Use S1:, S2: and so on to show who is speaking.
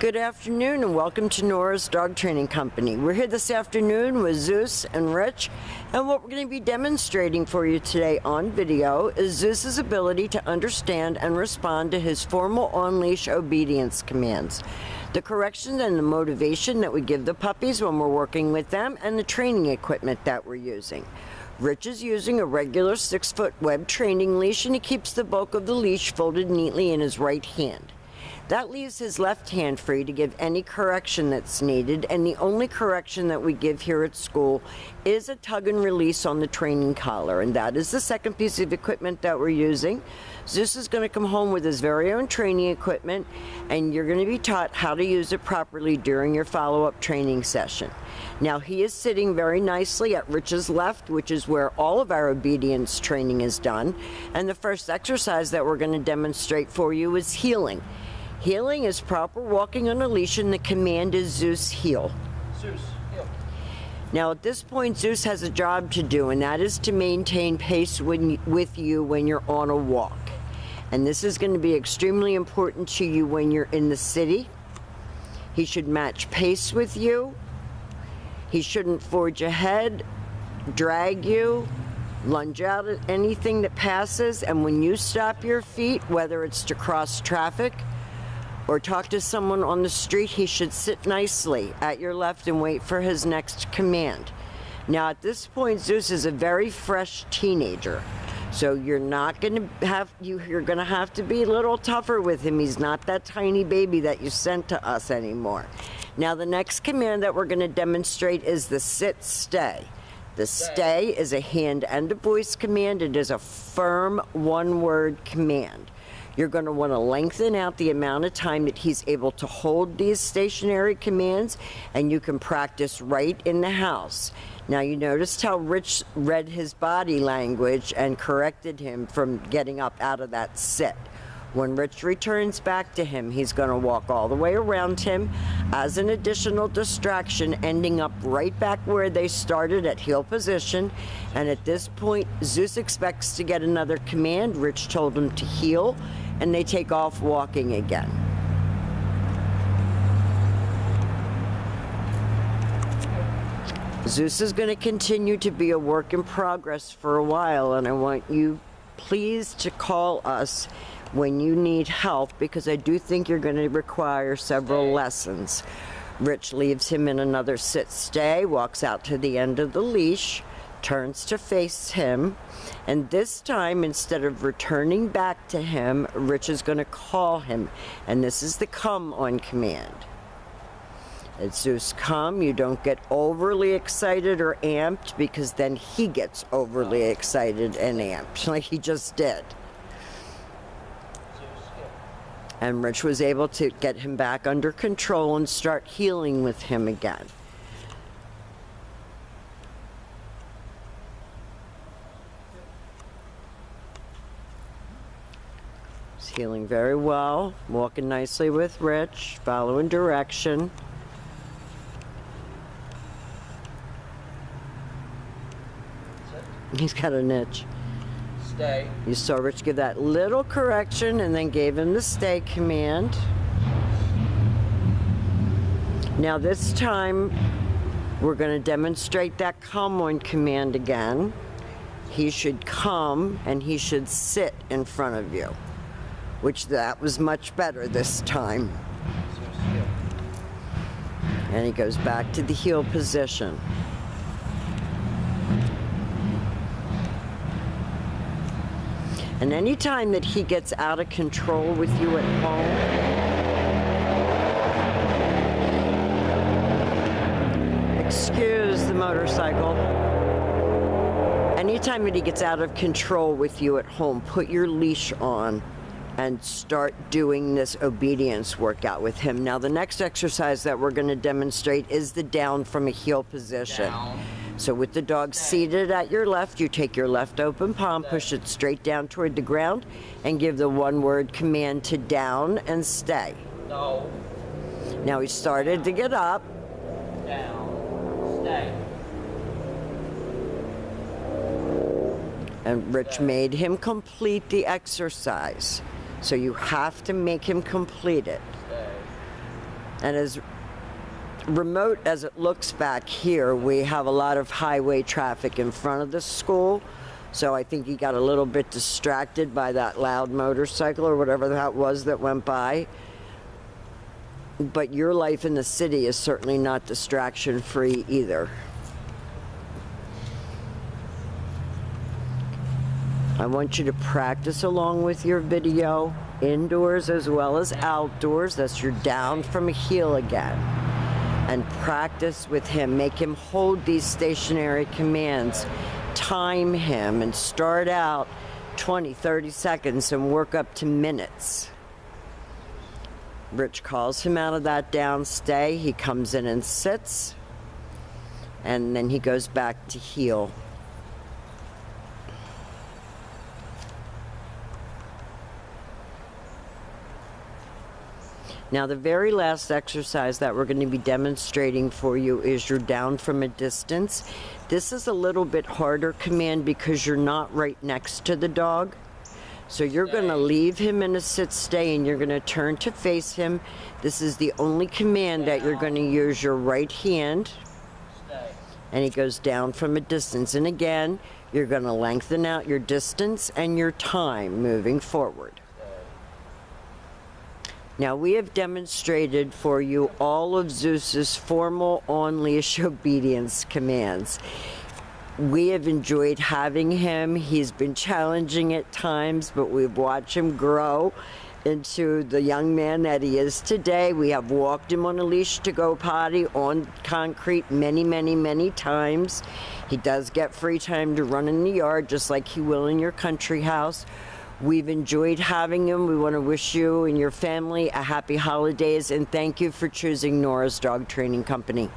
S1: Good afternoon and welcome to Nora's Dog Training Company. We're here this afternoon with Zeus and Rich, and what we're going to be demonstrating for you today on video is Zeus's ability to understand and respond to his formal on-leash obedience commands, the correction and the motivation that we give the puppies when we're working with them, and the training equipment that we're using. Rich is using a regular 6-foot web training leash, and he keeps the bulk of the leash folded neatly in his right hand. That leaves his left hand free to give any correction that's needed, and the only correction that we give here at school is a tug and release on the training collar, and that is the second piece of equipment that we're using. Zeus is going to come home with his very own training equipment, and you're going to be taught how to use it properly during your follow-up training session. Now, he is sitting very nicely at Rich's left, which is where all of our obedience training is done, and the first exercise that we're going to demonstrate for you is heeling. Heeling is proper walking on a leash, and the command is Zeus, heel.
S2: Zeus, heel.
S1: Now at this point, Zeus has a job to do, and that is to maintain pace with you when you're on a walk. And this is going to be extremely important to you when you're in the city. He should match pace with you. He shouldn't forge ahead, drag you, lunge out at anything that passes, and when you stop your feet, whether it's to cross traffic or talk to someone on the street, he should sit nicely at your left and wait for his next command. Now at this point, Zeus is a very fresh teenager, so you're going to have to be a little tougher with him. He's not that tiny baby that you sent to us anymore. Now the next command that we're going to demonstrate is the sit stay. The stay is a hand and a voice command. It is a firm one-word command. You're going to want to lengthen out the amount of time that he's able to hold these stationary commands, and you can practice right in the house. Now you noticed how Rich read his body language and corrected him from getting up out of that sit. When Rich returns back to him, he's going to walk all the way around him as an additional distraction, ending up right back where they started at heel position. And at this point, Zeus expects to get another command. Rich told him to heel, and they take off walking again. Zeus is going to continue to be a work in progress for a while, and I want you please to call us when you need help, because I do think you're going to require several lessons. Rich leaves him in another sit-stay, walks out to the end of the leash, turns to face him, and this time, instead of returning back to him, Rich is going to call him, and this is the come on command. At Zeus come, you don't get overly excited or amped, because then he gets overly excited and amped, like he just did. And Rich was able to get him back under control and start heeling with him again. He's heeling very well, walking nicely with Rich, following direction. He's got a niche.
S2: Stay.
S1: You saw Rich give that little correction and then gave him the stay command. Now this time we're going to demonstrate that come on command again. He should come and he should sit in front of you, which that was much better this time. And he goes back to the heel position. And any time that he gets out of control with you at home, excuse the motorcycle. Anytime that he gets out of control with you at home, put your leash on and start doing this obedience workout with him. Now the next exercise that we're going to demonstrate is the down from a heel position.
S2: Down.
S1: So with the dog seated at your left, you take your left open palm, push it straight down toward the ground, and give the one-word command to down and stay.
S2: No.
S1: Now he started to get up.
S2: Down. Stay.
S1: And Rich made him complete the exercise. So you have to make him complete it.
S2: Stay.
S1: And as remote as it looks back here, we have a lot of highway traffic in front of the school. So I think he got a little bit distracted by that loud motorcycle or whatever that was that went by. But your life in the city is certainly not distraction-free either. I want you to practice along with your video, indoors as well as outdoors. That's your down from a heel again. And practice with him. Make him hold these stationary commands. Time him and start out 20, 30 seconds and work up to minutes. Rich calls him out of that down stay. He comes in and sits. And then he goes back to heel. Now, the very last exercise that we're going to be demonstrating for you is your down from a distance. This is a little bit harder command because you're not right next to the dog. So you're going to leave him in a sit stay and you're going to turn to face him. This is the only command that you're going to use your right hand. And he goes down from a distance. And again, you're going to lengthen out your distance and your time moving forward. Now, we have demonstrated for you all of Zeus's formal on-leash obedience commands. We have enjoyed having him. He's been challenging at times, but we've watched him grow into the young man that he is today. We have walked him on a leash to go potty on concrete many, many, many times. He does get free time to run in the yard, just like he will in your country house. We've enjoyed having him. We want to wish you and your family a happy holidays, and thank you for choosing Nora's Dog Training Company.